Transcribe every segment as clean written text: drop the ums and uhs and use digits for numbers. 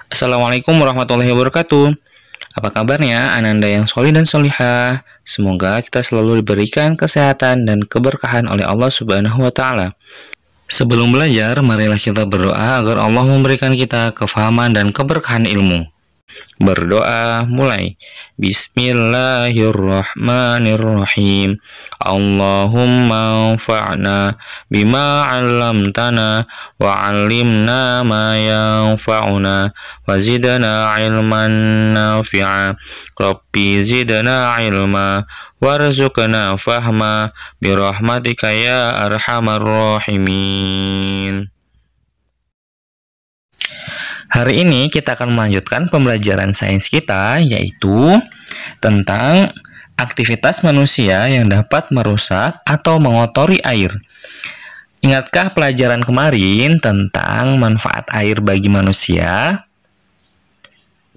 Assalamualaikum warahmatullahi wabarakatuh. Apa kabarnya Ananda yang solih dan solihah? Semoga kita selalu diberikan kesehatan dan keberkahan oleh Allah Subhanahu wa Ta'ala. Sebelum belajar, marilah kita berdoa agar Allah memberikan kita kefahaman dan keberkahan ilmu. Berdoa mulai. Bismillahirrahmanirrahim. Allahumma anfa'na bima 'allamtana wa 'allimna ma yanfa'una wa zidna 'ilman nafi'a. Rabbi zidna 'ilma warzuqna fahma birahmatika ya arhamar rahimin. Hari ini kita akan melanjutkan pembelajaran sains kita, yaitu tentang aktivitas manusia yang dapat merusak atau mengotori air. Ingatkah pelajaran kemarin tentang manfaat air bagi manusia?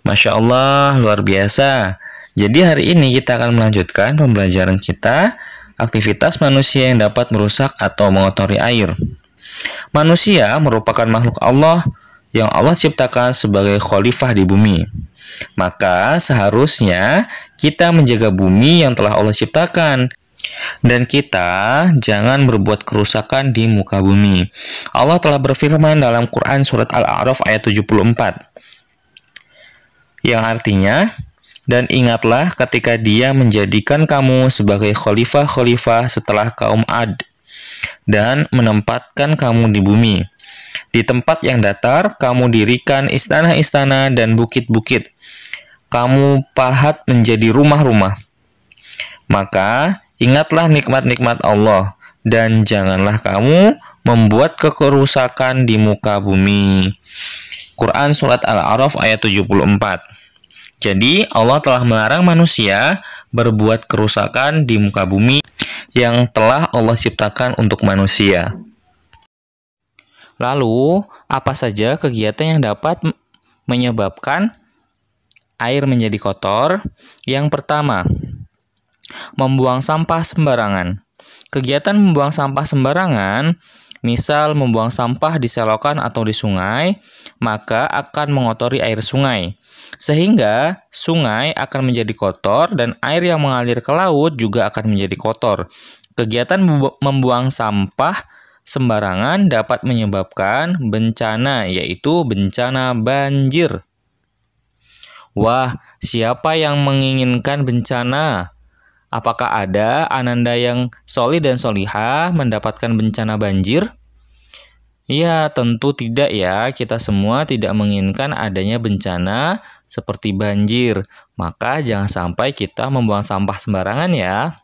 Masya Allah, luar biasa. Jadi hari ini kita akan melanjutkan pembelajaran kita, aktivitas manusia yang dapat merusak atau mengotori air. Manusia merupakan makhluk Allah yang Allah ciptakan sebagai khalifah di bumi. Maka seharusnya kita menjaga bumi yang telah Allah ciptakan. Dan kita jangan berbuat kerusakan di muka bumi. Allah telah berfirman dalam Quran surat Al-A'raf ayat 74. Yang artinya, dan ingatlah ketika Dia menjadikan kamu sebagai khalifah-khalifah setelah kaum Ad dan menempatkan kamu di bumi. Di tempat yang datar, kamu dirikan istana-istana dan bukit-bukit. Kamu pahat menjadi rumah-rumah. Maka, ingatlah nikmat-nikmat Allah, dan janganlah kamu membuat kerusakan di muka bumi. Quran Surat Al-A'raf ayat 74. Jadi, Allah telah melarang manusia berbuat kerusakan di muka bumi yang telah Allah ciptakan untuk manusia. Lalu, apa saja kegiatan yang dapat menyebabkan air menjadi kotor? Yang pertama, membuang sampah sembarangan. Kegiatan membuang sampah sembarangan, misal membuang sampah di selokan atau di sungai, maka akan mengotori air sungai. Sehingga sungai akan menjadi kotor dan air yang mengalir ke laut juga akan menjadi kotor. Kegiatan membuang sampah sembarangan dapat menyebabkan bencana, yaitu bencana banjir. Wah, siapa yang menginginkan bencana? Apakah ada Ananda yang solih dan solihah mendapatkan bencana banjir? Ya, tentu tidak ya. Kita semua tidak menginginkan adanya bencana seperti banjir. Maka jangan sampai kita membuang sampah sembarangan ya.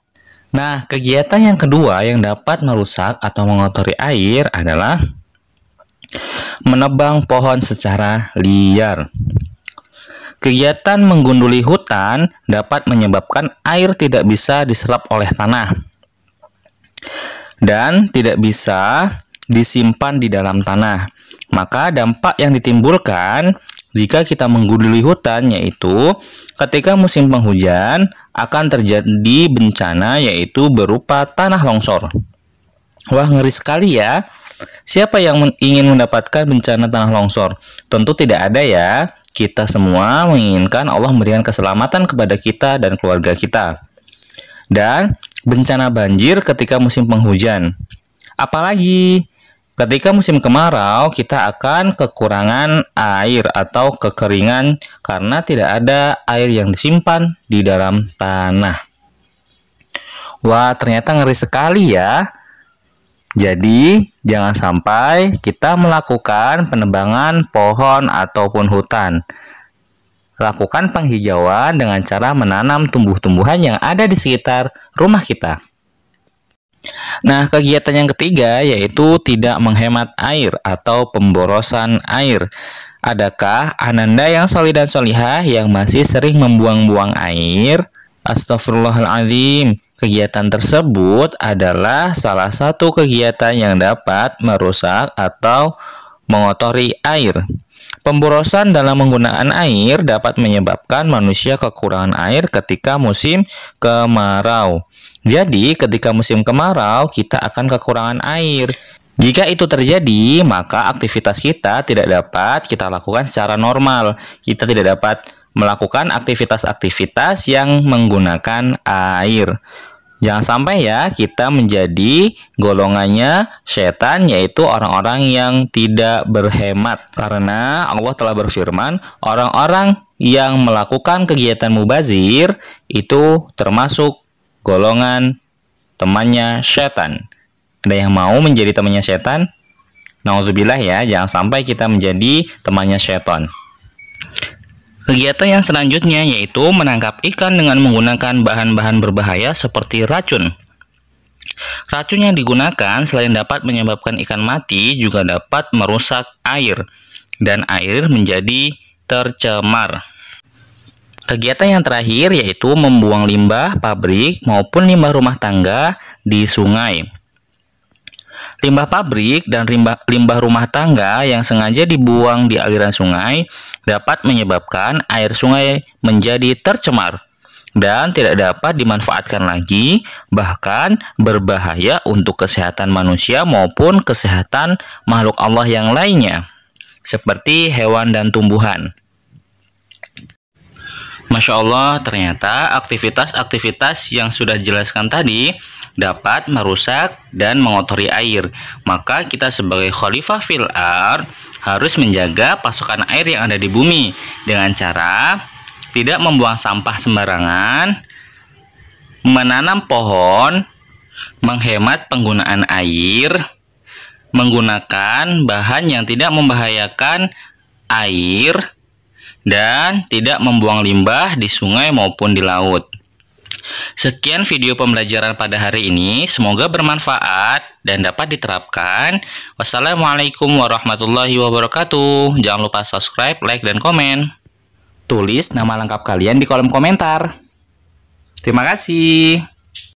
Nah, kegiatan yang kedua yang dapat merusak atau mengotori air adalah menebang pohon secara liar. Kegiatan menggunduli hutan dapat menyebabkan air tidak bisa diserap oleh tanah dan tidak bisa disimpan di dalam tanah. Maka dampak yang ditimbulkan jika kita menggunduli hutan yaitu ketika musim penghujan akan terjadi bencana yaitu berupa tanah longsor. Wah, ngeri sekali ya. Siapa yang ingin mendapatkan bencana tanah longsor? Tentu tidak ada ya. Kita semua menginginkan Allah memberikan keselamatan kepada kita dan keluarga kita. Dan bencana banjir ketika musim penghujan. Apalagi ketika musim kemarau, kita akan kekurangan air atau kekeringan karena tidak ada air yang disimpan di dalam tanah. Wah, ternyata ngeri sekali ya. Jadi, jangan sampai kita melakukan penebangan pohon ataupun hutan. Lakukan penghijauan dengan cara menanam tumbuh-tumbuhan yang ada di sekitar rumah kita. Nah, kegiatan yang ketiga yaitu tidak menghemat air atau pemborosan air. Adakah Ananda yang solih dan solihah yang masih sering membuang-buang air? Astagfirullahaladzim. Kegiatan tersebut adalah salah satu kegiatan yang dapat merusak atau mengotori air. Pemborosan dalam menggunakan air dapat menyebabkan manusia kekurangan air ketika musim kemarau. Jadi, ketika musim kemarau, kita akan kekurangan air. Jika itu terjadi, maka aktivitas kita tidak dapat kita lakukan secara normal. Kita tidak dapat melakukan aktivitas-aktivitas yang menggunakan air. Jangan sampai ya kita menjadi golongannya setan, yaitu orang-orang yang tidak berhemat. Karena Allah telah berfirman, orang-orang yang melakukan kegiatan mubazir itu termasuk golongan temannya setan. Ada yang mau menjadi temannya setan? Nauzubillah ya, jangan sampai kita menjadi temannya setan. Kegiatan yang selanjutnya yaitu menangkap ikan dengan menggunakan bahan-bahan berbahaya seperti racun. Racun yang digunakan selain dapat menyebabkan ikan mati, juga dapat merusak air, dan air menjadi tercemar. Kegiatan yang terakhir yaitu membuang limbah pabrik maupun limbah rumah tangga di sungai. Limbah pabrik dan limbah rumah tangga yang sengaja dibuang di aliran sungai dapat menyebabkan air sungai menjadi tercemar dan tidak dapat dimanfaatkan lagi, bahkan berbahaya untuk kesehatan manusia maupun kesehatan makhluk Allah yang lainnya, seperti hewan dan tumbuhan. Masya Allah, ternyata aktivitas-aktivitas yang sudah dijelaskan tadi dapat merusak dan mengotori air. Maka kita sebagai khalifah fil ard harus menjaga pasokan air yang ada di bumi dengan cara tidak membuang sampah sembarangan, menanam pohon, menghemat penggunaan air, menggunakan bahan yang tidak membahayakan air, dan tidak membuang limbah di sungai maupun di laut. Sekian video pembelajaran pada hari ini, semoga bermanfaat dan dapat diterapkan. Wassalamualaikum warahmatullahi wabarakatuh. Jangan lupa subscribe, like, dan komen. Tulis nama lengkap kalian di kolom komentar. Terima kasih.